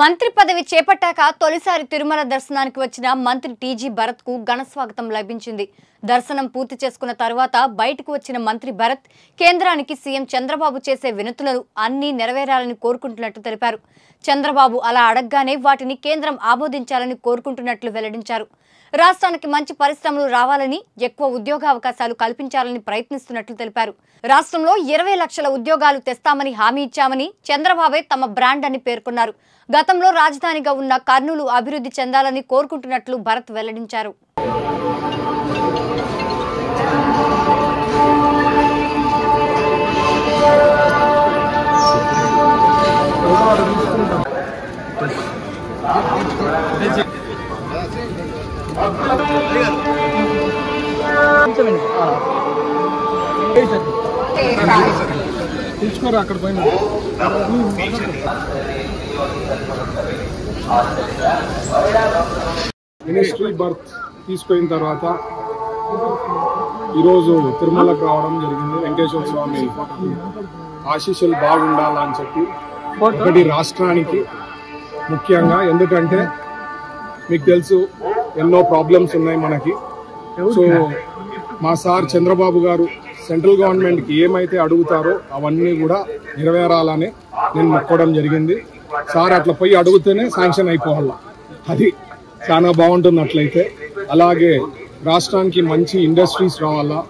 మంత్రి పదవి చేపట్టాక తొలిసారి తిరుమల దర్శనానికి వచ్చిన మంత్రి టీజీ భరత్ కు ఘన స్వాగతం లభించింది. దర్శనం పూర్తి చేసుకున్న తర్వాత బయటకు వచ్చిన మంత్రి భరత్ కేంద్రానికి సీఎం చంద్రబాబు చేసే వినతులను అన్ని నెరవేరాలని కోరుకుంటున్నట్లు తెలిపారు. చంద్రబాబు అలా అడగగానే వాటిని కేంద్రం ఆమోదించాలని కోరుకుంటున్నట్లు వెల్లడించారు. రాష్ట్రానికి మంచి పరిశ్రమలు రావాలని, ఎక్కువ ఉద్యోగావకాశాలు కల్పించాలని ప్రయత్నిస్తున్నట్లు తెలిపారు. రాష్ట్రంలో 20 లక్షల ఉద్యోగాలు తెస్తామని హామీ ఇచ్చామని, చంద్రబాబే తమ బ్రాండ్ అని పేర్కొన్నారు. గతంలో రాజధానిగా ఉన్న కర్నూలు అభివృద్ధి చెందాలని కోరుకుంటున్నట్లు భరత్ వెల్లడించారు. అక్కడ పైన మినిస్ట్రీ బర్త్ తీసుకున్న తర్వాత ఈరోజు తిరుమలకు రావడం జరిగింది. వెంకటేశ్వర స్వామి ఆశీస్సులు బాగుండాలని చెప్పి ఒకటి రాష్ట్రానికి ముఖ్యంగా, ఎందుకంటే మీకు తెలుసు ఎన్నో ప్రాబ్లమ్స్ ఉన్నాయి మనకి. సో మా సార్ చంద్రబాబు గారు సెంట్రల్ గవర్నమెంట్కి ఏమైతే అడుగుతారో అవన్నీ కూడా నెరవేరాలని నేను మొక్కడం జరిగింది. సార్ అట్లా పోయి అడిగితేనే శాంక్షన్ అయిపోవాల, అది చాలా బాగుంటుంది. అట్లయితే అలాగే రాష్ట్రానికి మంచి ఇండస్ట్రీస్ రావాలా,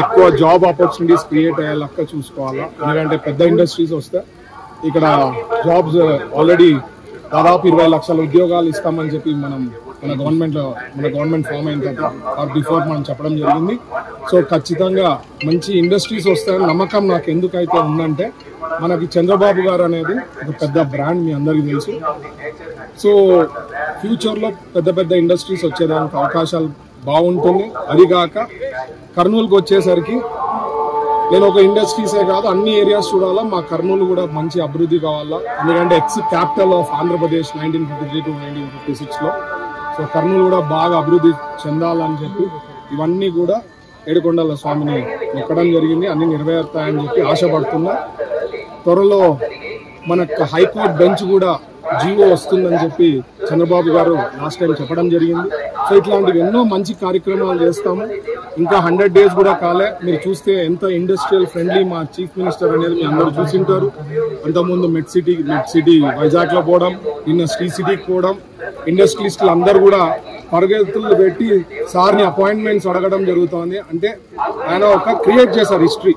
ఎక్కువ జాబ్ ఆపర్చునిటీస్ క్రియేట్ అయ్యేలాగా చూసుకోవాలా. ఎందుకంటే పెద్ద ఇండస్ట్రీస్ వస్తే ఇక్కడ జాబ్స్ ఆల్రెడీ దాదాపు 20 లక్షల ఉద్యోగాలు ఇస్తామని చెప్పి మన గవర్నమెంట్ ఫామ్ అయిన తర్వాత బిఫోర్ మనం చెప్పడం జరిగింది. సో ఖచ్చితంగా మంచి ఇండస్ట్రీస్ వస్తాయని నమ్మకం నాకు ఎందుకైతే ఉందంటే, మనకి చంద్రబాబు గారు అనేది ఒక పెద్ద బ్రాండ్, మీ అందరికీ తెలుసు. సో ఫ్యూచర్లో పెద్ద ఇండస్ట్రీస్ వచ్చేదానికి అవకాశాలు బాగుంటుంది. అదిగాక కర్నూలుకి వచ్చేసరికి నేను ఒక ఇండస్ట్రీసే కాదు అన్ని ఏరియాస్ చూడాలా. మా కర్నూలు కూడా మంచి అభివృద్ధి కావాలా, ఎందుకంటే ex capital of Andhra Pradesh 1953 to 1956లో. సో కర్నూలు కూడా బాగా అభివృద్ధి చెందాలని చెప్పి ఇవన్నీ కూడా ఏడుకొండల స్వామిని మొక్కడం జరిగింది. అన్ని నెరవేరుతాయని చెప్పి ఆశపడుతున్నా. త్వరలో మనకు హైకోర్టు బెంచ్ కూడా జీవో వస్తుందని చెప్పి చంద్రబాబు గారు లాస్ట్ టైం చెప్పడం జరిగింది. సో ఇట్లాంటివి ఎన్నో మంచి కార్యక్రమాలు చేస్తాము. ఇంకా 100 days కూడా కాలే. మీరు చూస్తే ఎంత ఇండస్ట్రియల్ ఫ్రెండ్లీ మా చీఫ్ మినిస్టర్ అనేది మీ అందరూ చూసింటారు. అంతకుముందు మెడ్ సిటీ వైజాగ్ లో పోవడం, నిన్న శ్రీ సిటీకి పోవడం, ఇండస్ట్రియలిస్టులు అందరూ కూడా పరిగెత్తులు పెట్టి సార్ని అపాయింట్మెంట్స్ అడగడం జరుగుతోంది. అంటే ఆయన ఒక క్రియేట్ చేశారు హిస్టరీ.